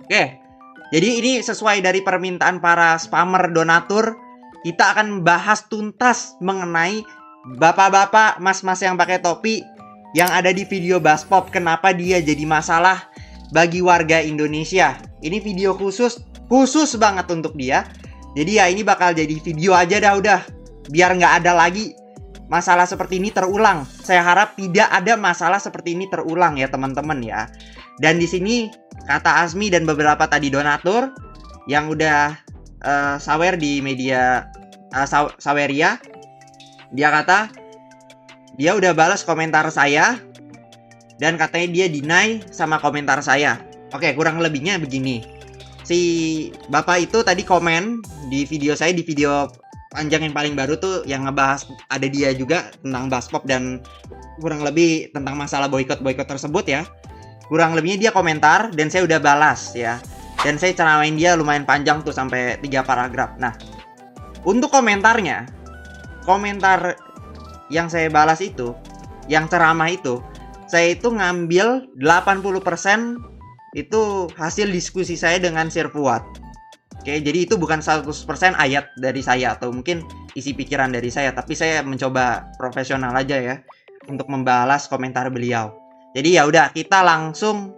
Oke, jadi ini sesuai dari permintaan para spammer donatur. Kita akan bahas tuntas mengenai bapak-bapak, mas-mas yang pakai topi yang ada di video Baspop. Kenapa dia jadi masalah bagi warga Indonesia. Ini video khusus banget untuk dia. Jadi ya ini bakal jadi video aja dah udah. Biar nggak ada lagi masalah seperti ini terulang. Saya harap tidak ada masalah seperti ini terulang ya teman-teman ya. Dan di sini kata Azmi dan beberapa tadi donatur yang udah sawer di media Saweria, dia kata dia udah balas komentar saya dan katanya dia deny sama komentar saya. Oke, kurang lebihnya begini. Si bapak itu tadi komen di video saya, di video panjang yang paling baru tuh yang ngebahas, ada dia juga tentang Baspop dan kurang lebih tentang masalah boykot tersebut ya. Kurang lebihnya dia komentar dan saya udah balas ya. Dan saya ceramain dia lumayan panjang tuh sampai 3 paragraf. Nah, untuk komentarnya, komentar yang saya balas itu, yang ceramah itu, saya itu ngambil 80% itu hasil diskusi saya dengan Sir Fuad. Oke, jadi itu bukan 100% ayat dari saya atau mungkin isi pikiran dari saya, tapi saya mencoba profesional aja ya untuk membalas komentar beliau. Jadi ya udah, kita langsung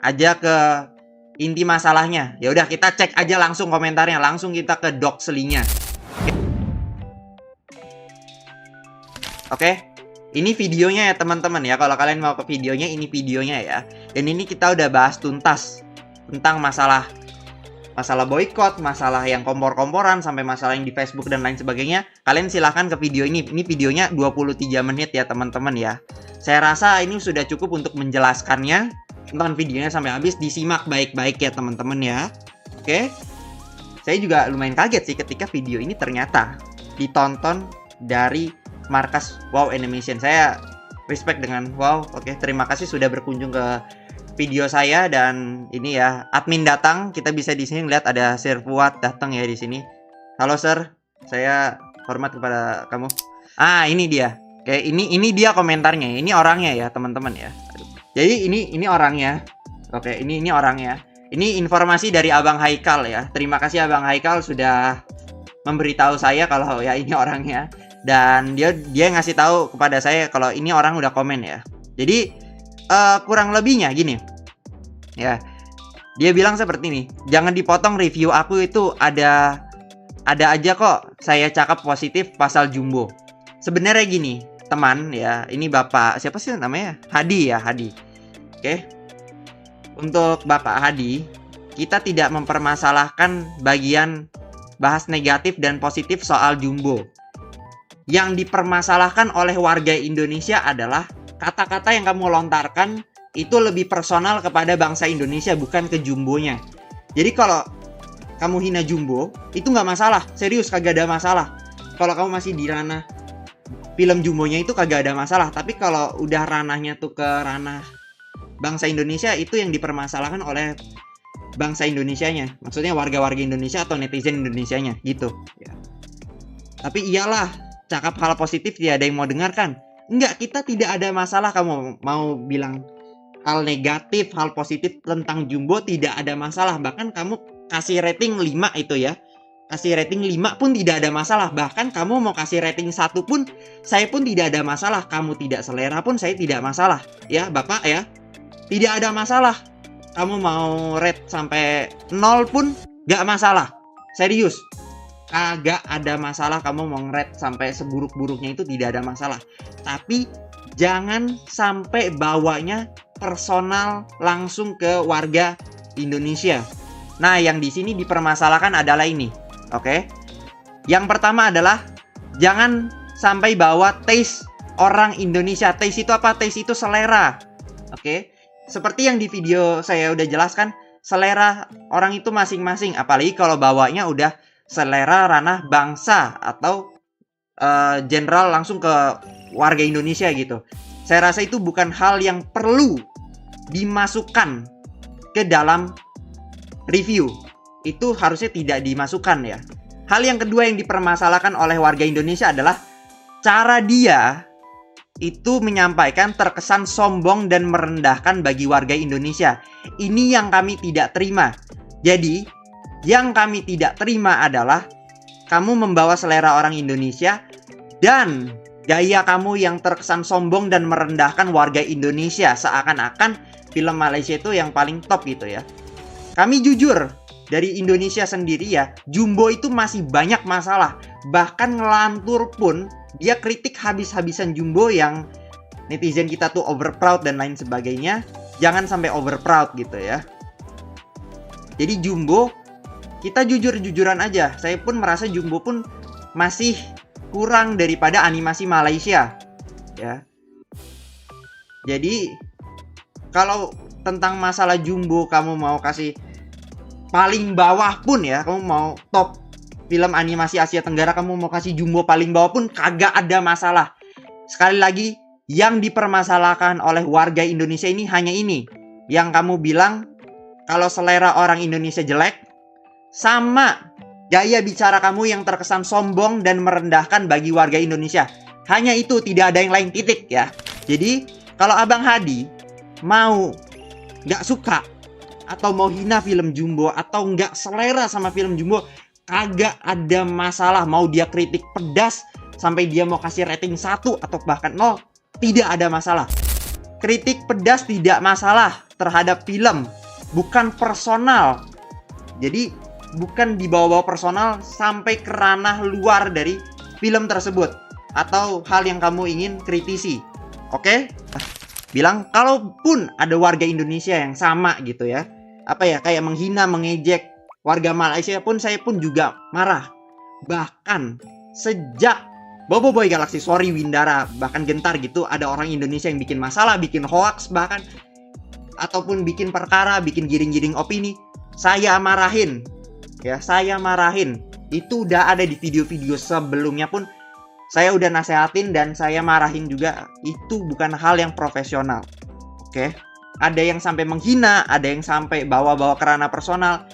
aja ke inti masalahnya. Ya udah, kita cek aja langsung komentarnya, langsung kita ke doxley-nya. Oke, ini videonya ya teman-teman ya. Kalau kalian mau ke videonya, ini videonya ya. Dan ini kita udah bahas tuntas tentang masalah boykot, masalah yang kompor-komporan, sampai masalah yang di Facebook dan lain sebagainya. Kalian silahkan ke video ini. Ini videonya 23 menit ya teman-teman ya. Saya rasa ini sudah cukup untuk menjelaskannya. Tonton videonya sampai habis, disimak baik-baik ya teman-teman ya. Oke. Saya juga lumayan kaget sih ketika video ini ternyata ditonton dari markas Wow Animation. Saya respect dengan Wow. Oke, terima kasih sudah berkunjung ke video saya. Dan ini ya, admin datang, kita bisa di sini lihat ada Sir Fuad datang ya di sini. Halo Sir, saya hormat kepada kamu. Ah, ini dia. Oke, ini dia komentarnya. Ini orangnya ya teman-teman ya. Aduh. Jadi ini orangnya. Oke, ini orangnya. Ini informasi dari Abang Haikal ya. Terima kasih Abang Haikal sudah memberitahu saya kalau ya ini orangnya. Dan dia ngasih tahu kepada saya kalau ini orang udah komen ya. Jadi kurang lebihnya gini ya, dia bilang seperti ini, jangan dipotong review aku itu ada aja kok saya cakap positif pasal jumbo. Sebenarnya gini teman ya, ini bapak siapa sih namanya, Hadi ya, Hadi. Oke, untuk Bapak Hadi, kita tidak mempermasalahkan bagian bahas negatif dan positif soal jumbo. Yang dipermasalahkan oleh warga Indonesia adalah kata-kata yang kamu lontarkan itu lebih personal kepada bangsa Indonesia, bukan ke jumbonya. Jadi kalau kamu hina jumbo, itu nggak masalah. Serius, kagak ada masalah. Kalau kamu masih di ranah film jumbonya itu kagak ada masalah. Tapi kalau udah ranahnya tuh ke ranah bangsa Indonesia, itu yang dipermasalahkan oleh bangsa Indonesianya. Maksudnya warga-warga Indonesia atau netizen Indonesianya gitu ya. Tapi iyalah, cakap hal positif tidak ada yang mau dengarkan. Enggak, kita tidak ada masalah kamu mau bilang hal negatif, hal positif tentang jumbo, tidak ada masalah. Bahkan kamu kasih rating 5 itu ya. Kasih rating 5 pun tidak ada masalah. Bahkan kamu mau kasih rating 1 pun saya pun tidak ada masalah. Kamu tidak selera pun saya tidak masalah. Ya Bapak ya, tidak ada masalah. Kamu mau rate sampai 0 pun gak masalah. Serius, kagak ada masalah. Kamu mau nge-rate sampai seburuk-buruknya itu tidak ada masalah. Tapi jangan sampai bawanya personal langsung ke warga Indonesia. Nah, yang di sini dipermasalahkan adalah ini. Oke. Yang pertama adalah jangan sampai bawa taste orang Indonesia. Taste itu apa? Taste itu selera. Oke. Seperti yang di video saya udah jelaskan, selera orang itu masing-masing. Apalagi kalau bawanya udah selera ranah bangsa atau general langsung ke warga Indonesia gitu. Saya rasa itu bukan hal yang perlu dimasukkan ke dalam review. Itu harusnya tidak dimasukkan ya. Hal yang kedua yang dipermasalahkan oleh warga Indonesia adalah cara dia itu menyampaikan terkesan sombong dan merendahkan bagi warga Indonesia. Ini yang kami tidak terima. Jadi, yang kami tidak terima adalah kamu membawa selera orang Indonesia dan gaya kamu yang terkesan sombong dan merendahkan warga Indonesia, seakan-akan film Malaysia itu yang paling top gitu ya. Kami jujur, dari Indonesia sendiri ya, Jumbo itu masih banyak masalah. Bahkan ngelantur pun dia kritik habis-habisan Jumbo yang netizen kita tuh overproud dan lain sebagainya. Jangan sampai overproud gitu ya. Jadi Jumbo, kita jujur-jujuran aja. Saya pun merasa Jumbo pun masih kurang daripada animasi Malaysia ya. Jadi kalau tentang masalah Jumbo kamu mau kasih paling bawah pun ya, kamu mau top film animasi Asia Tenggara, kamu mau kasih Jumbo paling bawah pun kagak ada masalah. Sekali lagi, yang dipermasalahkan oleh warga Indonesia ini hanya ini. Yang kamu bilang kalau selera orang Indonesia jelek, sama gaya bicara kamu yang terkesan sombong dan merendahkan bagi warga Indonesia. Hanya itu, tidak ada yang lain, titik ya. Jadi kalau Abang Hadi mau gak suka atau mau hina film Jumbo atau nggak selera sama film Jumbo, kagak ada masalah. Mau dia kritik pedas sampai dia mau kasih rating 1 atau bahkan 0, tidak ada masalah. Kritik pedas tidak masalah terhadap film, bukan personal. Jadi bukan dibawa-bawa personal sampai ke ranah luar dari film tersebut atau hal yang kamu ingin kritisi. Oke? Bilang kalaupun ada warga Indonesia yang sama gitu ya, apa ya, kayak menghina, mengejek warga Malaysia pun, saya pun juga marah. Bahkan sejak Boboiboy Galaxy, sorry Windara, bahkan Gentar gitu, ada orang Indonesia yang bikin masalah, bikin hoax bahkan, ataupun bikin perkara, bikin giring-giring opini, saya marahin ya, saya marahin. Itu udah ada di video-video sebelumnya pun saya udah nasehatin dan saya marahin juga. Itu bukan hal yang profesional. Oke? Ada yang sampai menghina, ada yang sampai bawa-bawa ke ranah personal.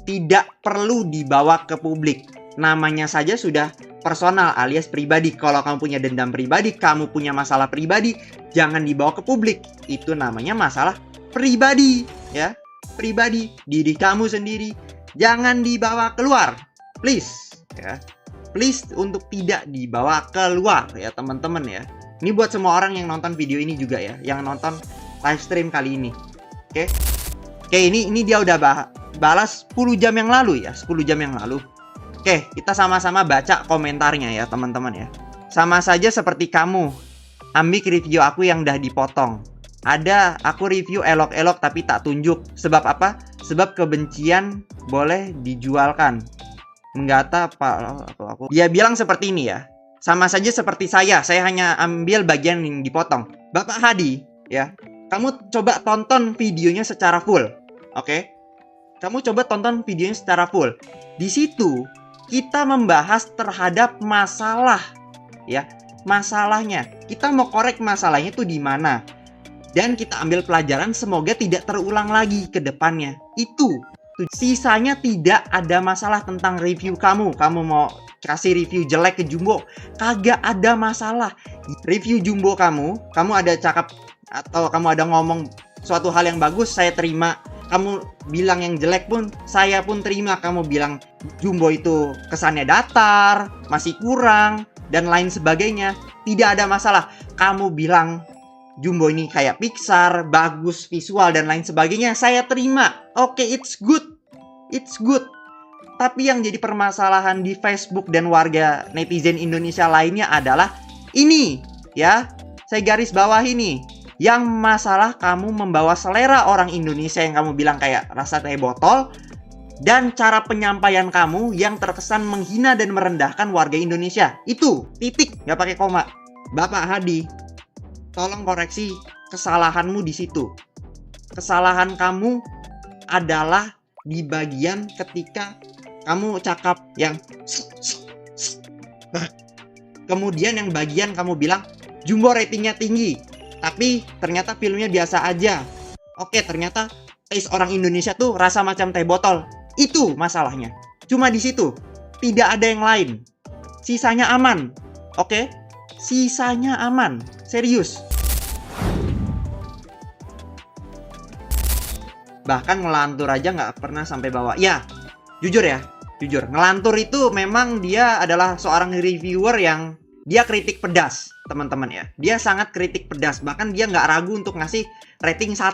Tidak perlu dibawa ke publik. Namanya saja sudah personal alias pribadi. Kalau kamu punya dendam pribadi, kamu punya masalah pribadi, jangan dibawa ke publik. Itu namanya masalah pribadi, ya. Pribadi, diri kamu sendiri. Jangan dibawa keluar. Please, ya. Please untuk tidak dibawa keluar ya teman-teman ya. Ini buat semua orang yang nonton video ini juga ya, yang nonton live stream kali ini. Oke. Oke, ini dia udah balas 10 jam yang lalu ya, 10 jam yang lalu. Oke, kita sama-sama baca komentarnya ya teman-teman ya. Sama saja seperti kamu ambil review aku yang udah dipotong. Ada aku review elok-elok tapi tak tunjuk. Sebab apa? Sebab kebencian boleh dijualkan. Menggata aku. Dia bilang seperti ini ya. Sama saja seperti saya hanya ambil bagian yang dipotong. Bapak Hadi, ya. Kamu coba tonton videonya secara full. Oke? Kamu coba tonton videonya secara full. Di situ kita membahas terhadap masalah, ya. Masalahnya. Kita mau korek masalahnya itu di mana. Dan kita ambil pelajaran, semoga tidak terulang lagi ke depannya. Itu. Sisanya tidak ada masalah tentang review kamu. Kamu mau kasih review jelek ke Jumbo, kagak ada masalah. Review Jumbo kamu ada cakap atau kamu ada ngomong suatu hal yang bagus, saya terima. Kamu bilang yang jelek pun, saya pun terima. Kamu bilang Jumbo itu kesannya datar, masih kurang, dan lain sebagainya, tidak ada masalah. Kamu bilang Jumbo ini kayak Pixar, bagus visual dan lain sebagainya, saya terima. Oke, it's good. It's good. Tapi yang jadi permasalahan di Facebook dan warga netizen Indonesia lainnya adalah ini, ya. Saya garis bawah ini. Yang masalah kamu membawa selera orang Indonesia yang kamu bilang kayak rasa teh botol, dan cara penyampaian kamu yang terkesan menghina dan merendahkan warga Indonesia. Itu, titik, nggak pakai koma. Bapak Hadi, tolong koreksi kesalahanmu di situ. Kesalahan kamu adalah di bagian ketika kamu cakap yang kemudian yang bagian kamu bilang Jumbo ratingnya tinggi, tapi ternyata filmnya biasa aja. Oke, ternyata taste orang Indonesia tuh rasa macam teh botol. Itu masalahnya. Cuma di situ. Tidak ada yang lain. Sisanya aman. Oke? sisanya aman. Serius. Bahkan ngelantur aja nggak pernah sampai bawa. Ya, jujur, ngelantur itu memang dia adalah seorang reviewer yang dia kritik pedas, teman-teman ya. Dia sangat kritik pedas, bahkan dia nggak ragu untuk ngasih rating 1.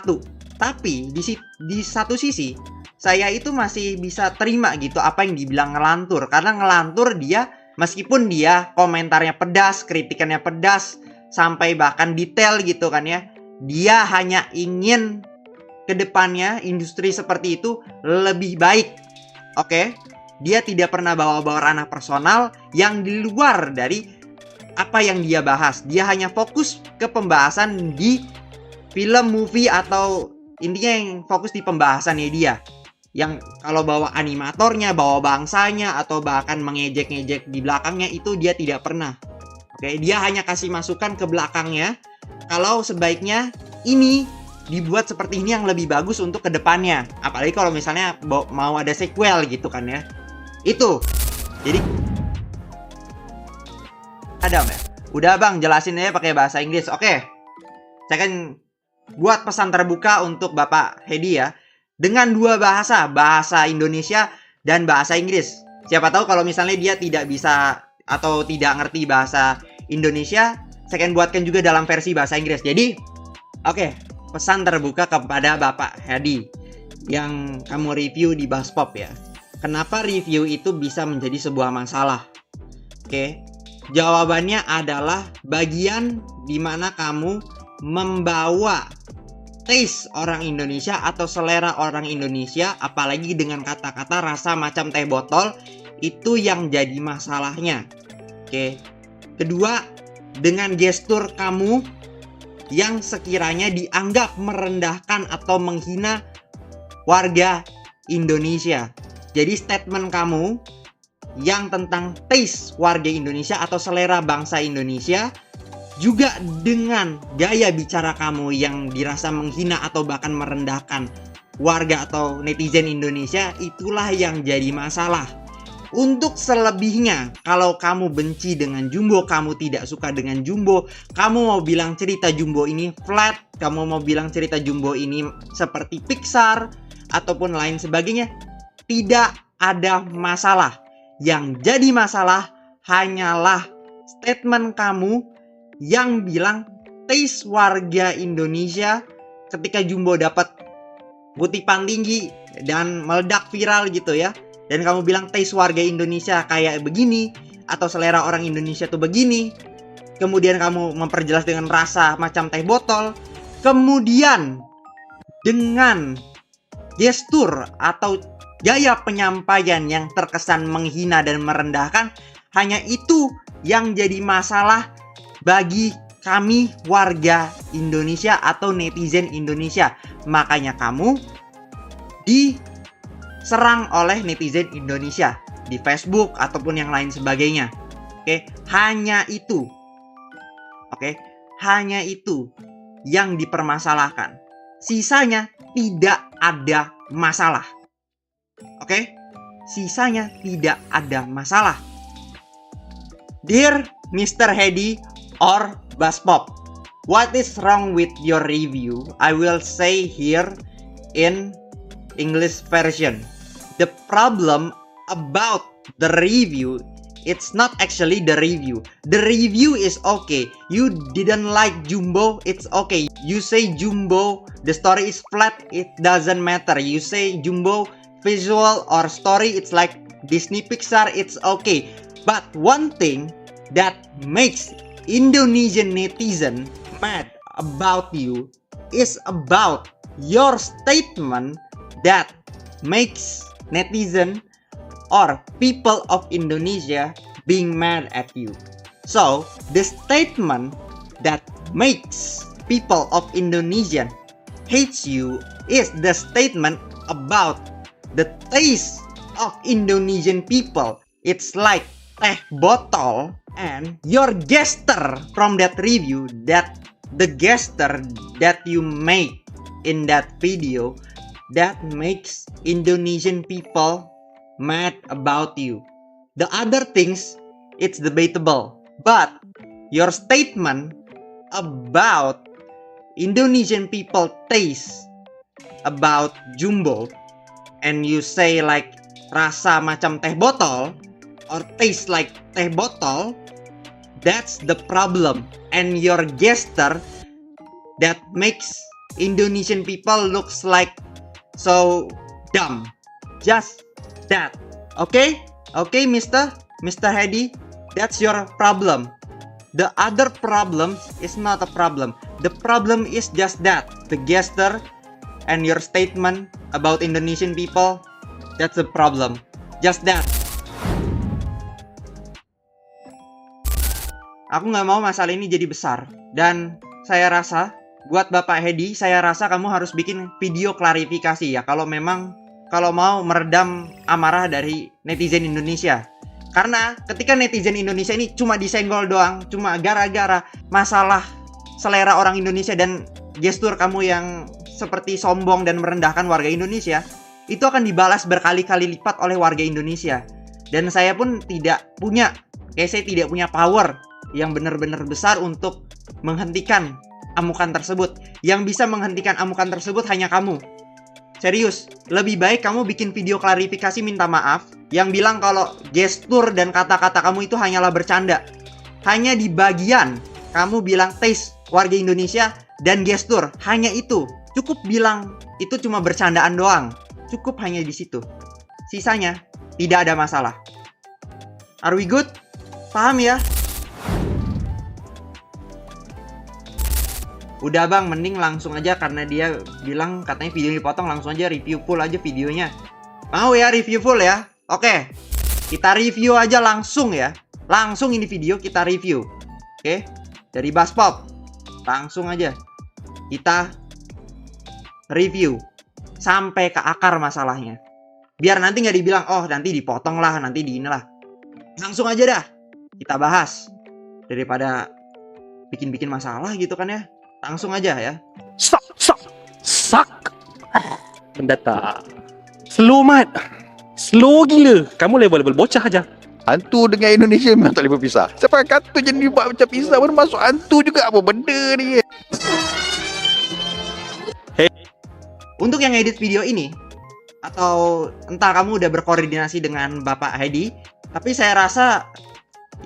Tapi di satu sisi, saya itu masih bisa terima gitu apa yang dibilang ngelantur. Karena ngelantur dia, meskipun dia komentarnya pedas, kritikannya pedas, sampai bahkan detail gitu kan ya, dia hanya ingin kedepannya industri seperti itu lebih baik. Oke? Dia tidak pernah bawa-bawa ranah personal yang di luar dari apa yang dia bahas. Dia hanya fokus ke pembahasan di film, movie, atau intinya yang fokus di pembahasannya dia. Yang kalau bawa animatornya, bawa bangsanya, atau bahkan mengejek-ngejek di belakangnya, itu dia tidak pernah. Oke, dia hanya kasih masukan ke belakangnya kalau sebaiknya ini dibuat seperti ini yang lebih bagus untuk kedepannya. Apalagi kalau misalnya mau ada sequel gitu kan ya. Itu. Jadi Adam ya. Udah bang, jelasin aja pakai bahasa Inggris. Oke. Saya kan buat pesan terbuka untuk Bapak Hedi ya. Dengan 2 bahasa, bahasa Indonesia dan bahasa Inggris. Siapa tahu kalau misalnya dia tidak bisa atau tidak ngerti bahasa Indonesia, saya akan buatkan juga dalam versi bahasa Inggris. Jadi, oke, pesan terbuka kepada Bapak Hedi yang kamu review di Baspop ya. Kenapa review itu bisa menjadi sebuah masalah? Oke. Jawabannya adalah bagian dimana kamu membawa taste orang Indonesia atau selera orang Indonesia, apalagi dengan kata-kata rasa macam teh botol, itu yang jadi masalahnya. Oke. Kedua, dengan gestur kamu yang sekiranya dianggap merendahkan atau menghina warga Indonesia. Jadi statement kamu yang tentang taste warga Indonesia atau selera bangsa Indonesia, juga dengan gaya bicara kamu yang dirasa menghina atau bahkan merendahkan warga atau netizen Indonesia, itulah yang jadi masalah. Untuk selebihnya, kalau kamu benci dengan Jumbo, kamu tidak suka dengan Jumbo, kamu mau bilang cerita Jumbo ini flat, kamu mau bilang cerita Jumbo ini seperti Pixar ataupun lain sebagainya, tidak ada masalah. Yang jadi masalah hanyalah statement kamu yang bilang taste warga Indonesia ketika Jumbo dapat kutipan tinggi dan meledak viral gitu ya. Dan kamu bilang taste warga Indonesia kayak begini, atau selera orang Indonesia tuh begini. Kemudian kamu memperjelas dengan rasa macam teh botol. Kemudian dengan gestur atau gaya penyampaian yang terkesan menghina dan merendahkan, hanya itu yang jadi masalah bagi kami warga Indonesia atau netizen Indonesia. Makanya kamu diserang oleh netizen Indonesia di Facebook ataupun yang lain sebagainya. Oke, hanya itu. Oke, hanya itu yang dipermasalahkan. Sisanya tidak ada masalah. Oke, sisanya tidak ada masalah. Dear Mr. Hedi or Baspop, what is wrong with your review? I will say here in English version. The problem about the review, it's not actually the review. The review is okay. You didn't like Jumbo, it's okay. You say Jumbo, the story is flat, it doesn't matter. You say Jumbo visual or story, it's like Disney Pixar, it's okay. But one thing that makes Indonesian netizen mad about you is about your statement that makes netizen or people of Indonesia being mad at you. So, the statement that makes people of Indonesia hates you is the statement about the taste of Indonesian people. It's like teh botol, and your gesture from that review, that the gesture that you make in that video, that makes Indonesian people mad about you. The other things, it's debatable, but your statement about Indonesian people taste about jumbo, and you say like rasa macam teh botol or taste like teh botol, that's the problem. And your gesture that makes Indonesian people looks like so dumb. Just that. Okay? Okay, Mr. Hedi, that's your problem. The other problem is not a problem. The problem is just that. The gesture and your statement about Indonesian people, that's the problem. Just that. Aku nggak mau masalah ini jadi besar. Dan saya rasa, buat Bapak Hedi, saya rasa kamu harus bikin video klarifikasi ya. Kalau mau meredam amarah dari netizen Indonesia. Karena ketika netizen Indonesia ini cuma disenggol doang, cuma gara-gara masalah selera orang Indonesia dan gestur kamu yang seperti sombong dan merendahkan warga Indonesia, itu akan dibalas berkali-kali lipat oleh warga Indonesia. Dan saya pun tidak punya power yang benar-benar besar untuk menghentikan amukan tersebut. Yang bisa menghentikan amukan tersebut hanya kamu. Serius, lebih baik kamu bikin video klarifikasi minta maaf yang bilang kalau gestur dan kata-kata kamu itu hanyalah bercanda. Hanya di bagian kamu bilang taste warga Indonesia dan gestur, hanya itu. Cukup bilang itu cuma bercandaan doang. Cukup hanya di situ. Sisanya tidak ada masalah. Are we good? Paham ya? Udah bang, mending langsung aja karena dia bilang katanya video dipotong, langsung aja review full aja videonya. Mau ya review full ya? Oke, kita review aja langsung ya. Langsung ini video kita review. Oke, dari Baspop. Langsung aja kita review sampai ke akar masalahnya. Biar nanti nggak dibilang, oh nanti dipotong lah, nanti di inilah. Langsung aja dah kita bahas. Daripada bikin-bikin masalah gitu kan ya. Langsung aja ya. Sak. Pendata. Slow mat. Slow gila. Kamu level bocah aja. Hantu dengan Indonesia memang tak boleh berpisah. Siapa kata jadi buat macam pisah pun masuk hantu juga, apa benda ni? Untuk yang edit video ini, atau entah kamu udah berkoordinasi dengan Bapak Hedi, tapi saya rasa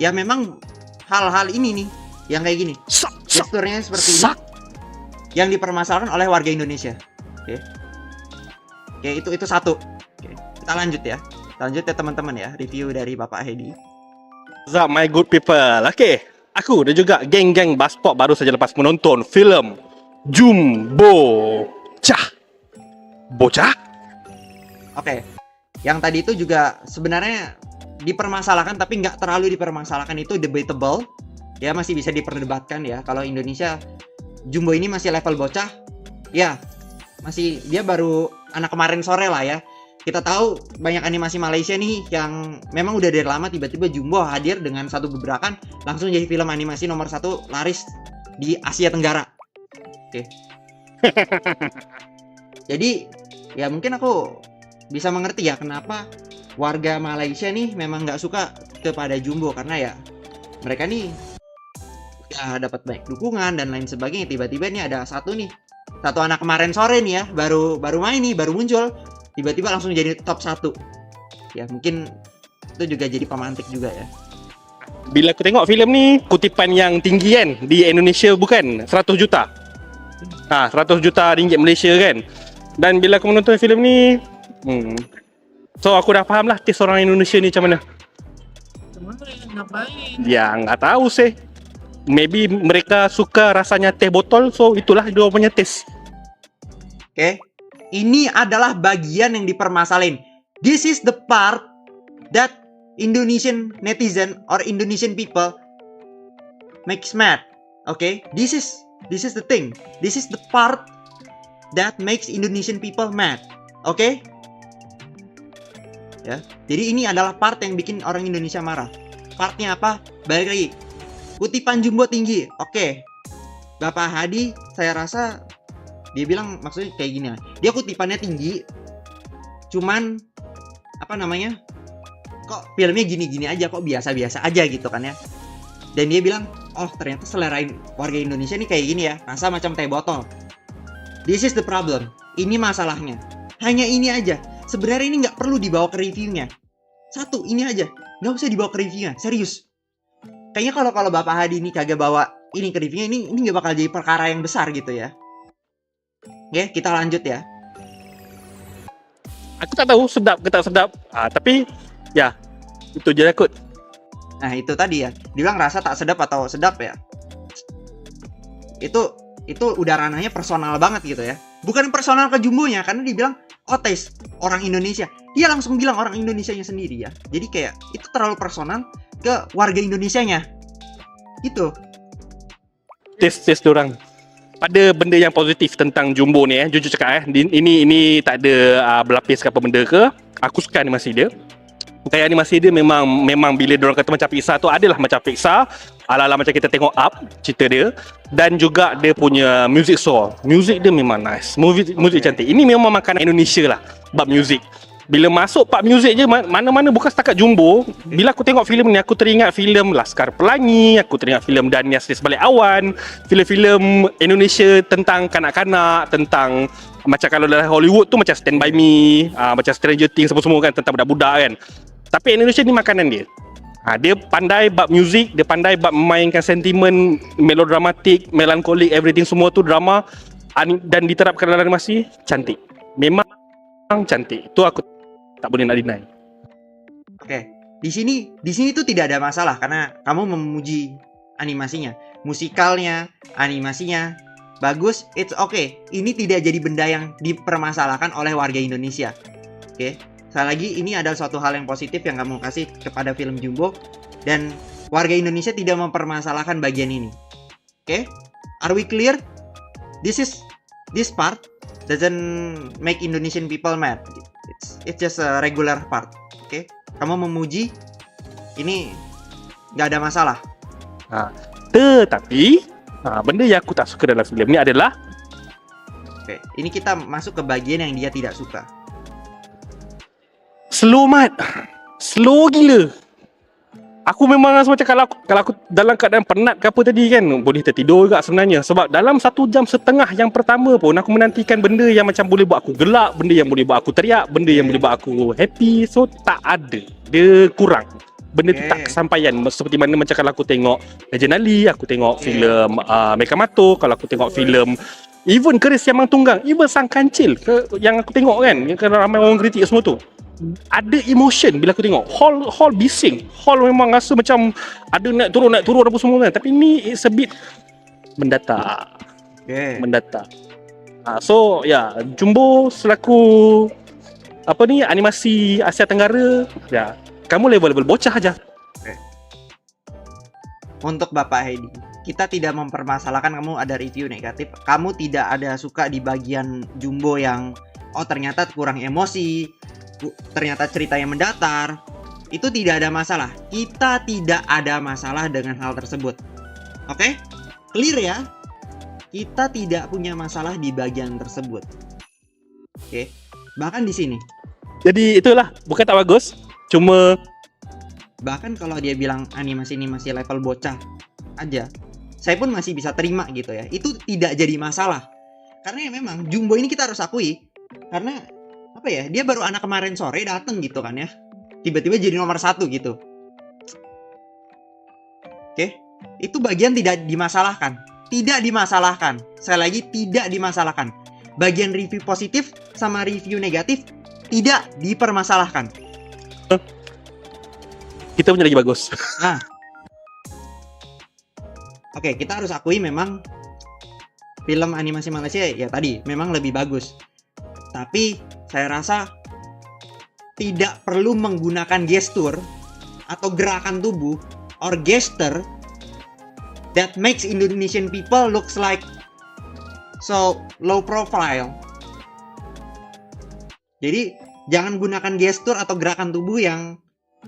ya memang hal-hal ini nih yang kayak gini. Gesturnya seperti ini yang dipermasalahkan oleh warga Indonesia. Oke, itu satu. Oke, kita lanjut ya. Lanjut ya teman-teman ya, review dari Bapak Hedi. What's up my good people? Okay, aku dan juga geng-geng Baspop baru saja lepas menonton filem Jumbo Cah. Bocah? Oke, yang tadi itu juga sebenarnya dipermasalahkan tapi nggak terlalu dipermasalahkan, itu debatable. Ya masih bisa diperdebatkan ya. Kalau Indonesia Jumbo ini masih level bocah, ya masih dia baru anak kemarin sore lah ya. Kita tahu banyak animasi Malaysia nih yang memang udah dari lama, tiba-tiba Jumbo hadir dengan satu gebrakan langsung jadi film animasi nomor 1 laris di Asia Tenggara. Oke. Jadi ya mungkin aku bisa mengerti ya kenapa warga Malaysia nih memang nggak suka kepada Jumbo, karena ya mereka nih ya dapat banyak dukungan dan lain sebagainya. Tiba-tiba nih ada satu anak kemarin sore nih ya, baru main nih, baru muncul, tiba-tiba langsung jadi top 1. Ya mungkin itu juga jadi pemantik juga ya. Bila aku tengok filem ni, kutipan yang tinggi kan di Indonesia bukan 100 juta. 100 juta ringgit Malaysia kan. Dan bila aku menonton filem ni, so aku dah faham lah taste orang Indonesia ni macam mana. Ya nggak tahu sih. Maybe mereka suka rasanya teh botol, so itulah dia punya taste. Oke. Ini adalah bagian yang dipermasalahin. This is the part that Indonesian netizen or Indonesian people makes mad. Okay? This is the thing. This is the part that makes Indonesian people mad. Okay? Ya. Jadi ini adalah part yang bikin orang Indonesia marah. Partnya apa? Balik lagi. Kutipan Jumbo tinggi. Oke. Bapak Hadi, saya rasa dia bilang maksudnya kayak gini lah. Dia kutipannya tinggi. Cuman apa namanya? Kok filmnya gini-gini aja, kok biasa-biasa aja gitu kan ya. Dan dia bilang, oh ternyata selera warga Indonesia nih kayak gini ya, rasa macam teh botol. This is the problem. Ini masalahnya. Hanya ini aja. Sebenarnya ini nggak perlu dibawa ke reviewnya. Satu, ini aja. Nggak usah dibawa ke reviewnya. Serius. Kayaknya kalau Bapak Hadi ini kagak bawa ini ke reviewnya, ini nggak bakal jadi perkara yang besar gitu ya. Oke, kita lanjut ya. Aku tak tahu sedap ke tak sedap. Tapi ya itu je lah kot. Nah itu tadi ya, dibilang rasa tak sedap atau sedap ya. Itu udah ranahnya personal banget gitu ya. Bukan personal ke Jumbonya, karena dibilang oh taste orang Indonesia. Dia langsung bilang orang Indonesianya sendiri ya. Jadi kayak itu terlalu personal ke warga Indonesianya. Gitu. Tes orang. Pada benda yang positif tentang Jumbo ni jujur cakap ini tak ada berlapis ke apa benda ke. Aku suka animasi dia. Kayak animasi dia memang bila diorang kata macam Pixar tu adalah macam Pixar, ala-ala macam kita tengok Up cerita dia, dan juga dia punya music score. Music dia memang nice. Music cantik. Ini memang makanan Indonesia lah bab music. Bila masuk part music je mana-mana bukan setakat Jumbo. Bila aku tengok filem ni aku teringat filem Laskar Pelangi, aku teringat filem Danias di Sebalik Awan, filem-filem Indonesia tentang kanak-kanak, tentang macam kalau dalam Hollywood tu macam Stand By Me, macam Stranger Things semua kan tentang budak-budak kan. Tapi Indonesia ni makanan dia. Dia pandai bab music, dia pandai bab memainkan sentimen melodramatik, melankolik, everything semua tu drama dan diterapkan dalam animasi cantik. Memang cantik. Itu aku tak boleh nak deny. Oke, di sini tuh tidak ada masalah karena kamu memuji animasinya, musikalnya, animasinya bagus, it's okay. Ini tidak jadi benda yang dipermasalahkan oleh warga Indonesia. Oke, sekali lagi ini adalah suatu hal yang positif yang kamu kasih kepada film Jumbo dan warga Indonesia tidak mempermasalahkan bagian ini. Oke, are we clear? This part doesn't make Indonesian people mad. It's just a regular part. Oke, kamu memuji ini nggak ada masalah. Tetapi benda yang aku tak suka dalam filem ni adalah Oke, ini kita masuk ke bagian yang dia tidak suka. Slow mat. Slow gila. Aku memang rasa macam kalau aku dalam keadaan penat ke apa tadi kan, boleh tertidur juga sebenarnya. Sebab dalam 1 jam setengah yang pertama pun aku menantikan benda yang macam boleh buat aku gelak, benda yang boleh buat aku teriak, benda yang boleh buat aku happy. So tak ada. Dia kurang. Benda tu tak kesampaian. Seperti mana macam kalau aku tengok Legend Ali, aku tengok filem Mekamato, kalau aku tengok filem even Keris Siamang Tunggang, even Sang Kancil yang aku tengok kan, yang ramai orang kritik semua tu. Ada emotion bila aku tengok. Hall bising. Hall memang rasa macam ada naik turun apa semua kan. Tapi ni it's a bit mendatar. Mendatar. So ya, Jumbo selaku apa ni animasi Asia Tenggara, ya kamu level bocah aja. Untuk Bapak Hedi, kita tidak mempermasalahkan kamu ada review negatif. Kamu tidak ada suka di bagian Jumbo yang oh ternyata kurang emosi, ternyata ceritanya mendatar. Itu tidak ada masalah. Kita tidak ada masalah dengan hal tersebut. Oke? Clear ya? Kita tidak punya masalah di bagian tersebut. Oke? Bahkan di sini. Jadi itulah, bukan tak bagus. Cuma bahkan kalau dia bilang animasi ini masih level bocah aja, saya pun masih bisa terima gitu ya. Itu tidak jadi masalah. Karena ya memang Jumbo ini kita harus akui, karena apa ya, dia baru anak kemarin sore dateng gitu kan ya, tiba-tiba jadi nomor 1 gitu. Oke, itu bagian tidak dimasalahkan. Tidak dimasalahkan. Sekali lagi tidak dimasalahkan. Bagian review positif sama review negatif tidak dipermasalahkan. Kita punya lagi bagus. Oke, kita harus akui memang film animasi Malaysia ya tadi memang lebih bagus. Tapi saya rasa tidak perlu menggunakan gestur atau gerakan tubuh or gesture that makes Indonesian people looks like so low profile. Jadi jangan gunakan gestur atau gerakan tubuh yang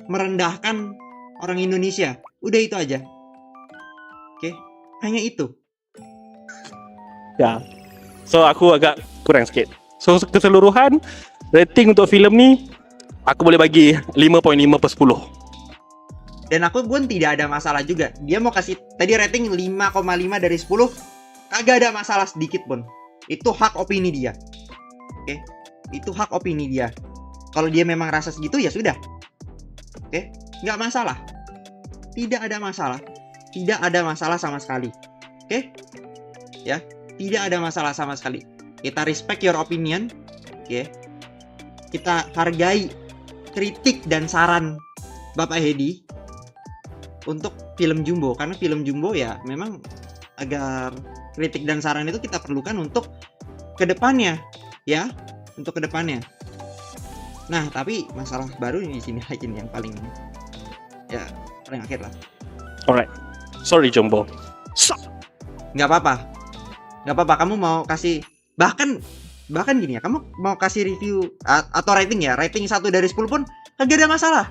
merendahkan orang Indonesia. Udah itu aja. Oke, hanya itu. Ya. So aku agak kurang sikit. So keseluruhan rating untuk filem ni aku boleh bagi 5.5/10. Dan aku pun tidak ada masalah juga. Dia mau kasih tadi rating 5,5 dari 10, kagak ada masalah sedikit pun. Itu hak opini dia. Oke. Itu hak opini dia. Kalau dia memang rasa segitu ya sudah. Oke, nggak masalah. Tidak ada masalah. Tidak ada masalah sama sekali. Oke? Ya, tidak ada masalah sama sekali. Kita respect your opinion. Oke. Kita hargai kritik dan saran Bapak Hedi untuk film Jumbo, karena film Jumbo ya memang agar kritik dan saran itu kita perlukan untuk kedepannya, ya, untuk kedepannya. Nah, tapi masalah baru di sini lagi nih yang paling akhir lah. Alright, sorry Jumbo. Nggak apa-apa. Kamu mau kasih bahkan gini ya, kamu mau kasih review atau rating ya, rating 1 dari 10 pun kagak ada masalah.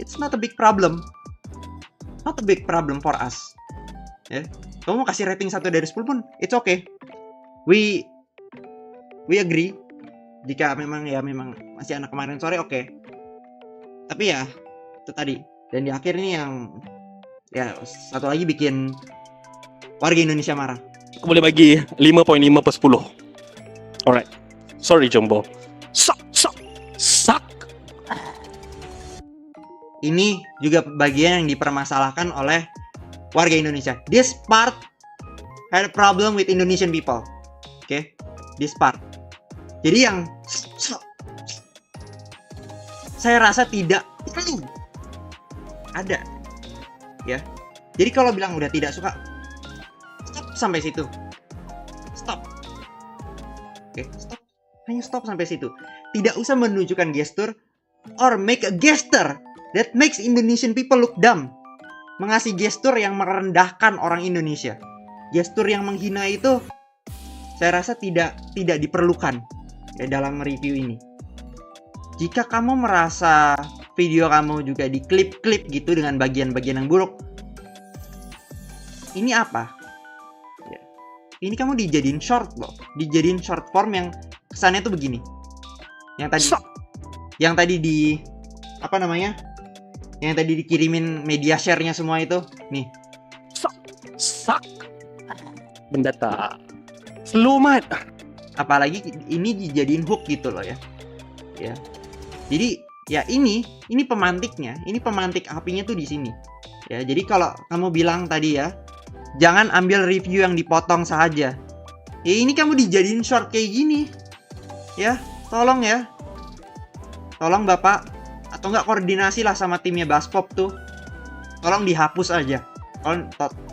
It's not a big problem. Not a big problem for us. Ya. Kamu mau kasih rating 1 dari 10 pun it's okay. We agree. Jika memang masih anak kemarin sore, oke. Tapi ya itu tadi. Dan di akhir ini yang ya satu lagi bikin warga Indonesia marah. Aku boleh bagi 5.5/10. Alright, sorry Jumbo. Suck. Ini juga bagian yang dipermasalahkan oleh warga Indonesia. This part had a problem with Indonesian people. Oke, this part. Jadi yang saya rasa tidak perlu ada, ya. Jadi kalau bilang udah tidak suka, stop sampai situ. Stop. Oke, stop. Hanya stop sampai situ. Tidak usah menunjukkan gestur or make a gesture that makes Indonesian people look dumb. Mengasih gestur yang merendahkan orang Indonesia. Gestur yang menghina itu saya rasa tidak diperlukan ya, dalam review ini. Jika kamu merasa video kamu juga diklip-klip gitu dengan bagian-bagian yang buruk, ini apa? Ya. Ini kamu dijadiin short loh. Dijadiin short form yang kesannya tuh begini. Yang tadi di apa namanya? Yang tadi dikirimin media share-nya semua itu. Nih. Sak. Mendata. Selamat. Apalagi ini dijadiin hook gitu loh ya. Ya. Jadi ya ini pemantiknya. Ini pemantik apinya tuh di sini. Ya, jadi kalau kamu bilang tadi ya, jangan ambil review yang dipotong saja. Ya ini kamu dijadiin short kayak gini. Ya, tolong ya. Tolong Bapak, atau enggak koordinasi lah sama timnya Baspop tuh. Tolong dihapus aja.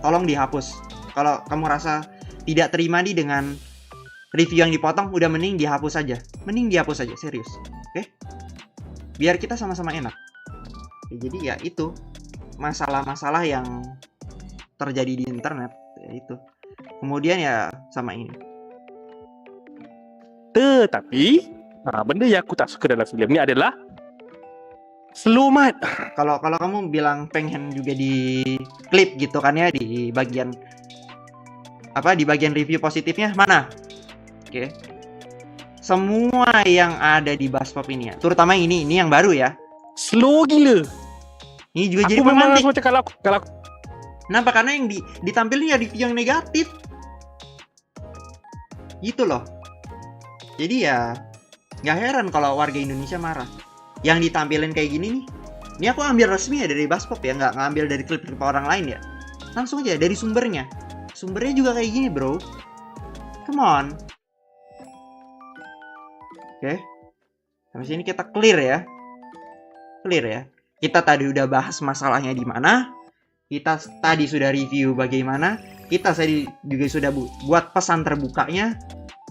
Tolong dihapus. Kalau kamu rasa tidak terima nih dengan review yang dipotong, udah mending dihapus aja. Mending dihapus aja, serius. Oke? Biar kita sama-sama enak. Ya, jadi ya itu masalah-masalah yang terjadi di internet, ya itu. Kemudian ya sama ini. Tetapi benda yang aku tak suka dalam film ni adalah selamat. Kalau kamu bilang pengen juga di klip gitu kan ya, di bagian review positifnya mana? Oke. Semua yang ada di Baspop ini ya, terutama ini yang baru ya. Slow gila. Ini juga jadi aku memang pemantik. macam kalau Kenapa? Karena yang ditampilin ya review yang negatif. Gitu loh. Jadi ya nggak heran kalau warga Indonesia marah. Yang ditampilin kayak gini nih. Ini aku ambil resmi ya dari Baspop ya, nggak ngambil dari klip-klip orang lain ya. Langsung aja dari sumbernya. Sumbernya juga kayak gini, bro. Come on. Oke. Sampai sini kita clear ya. Clear ya. Kita tadi udah bahas masalahnya di mana. Kita tadi sudah review bagaimana. Kita tadi juga sudah buat pesan terbukanya.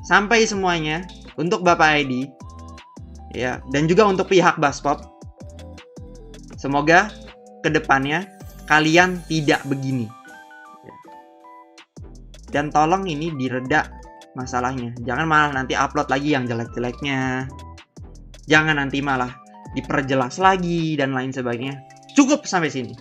Sampai semuanya untuk Bapak Edi. Ya, dan juga untuk pihak Baspop. Semoga kedepannya kalian tidak begini. Ya. Dan tolong ini direda masalahnya. Jangan malah nanti upload lagi yang jelek-jeleknya. Jangan nanti malah diperjelas lagi dan lain sebagainya. Cukup sampai sini.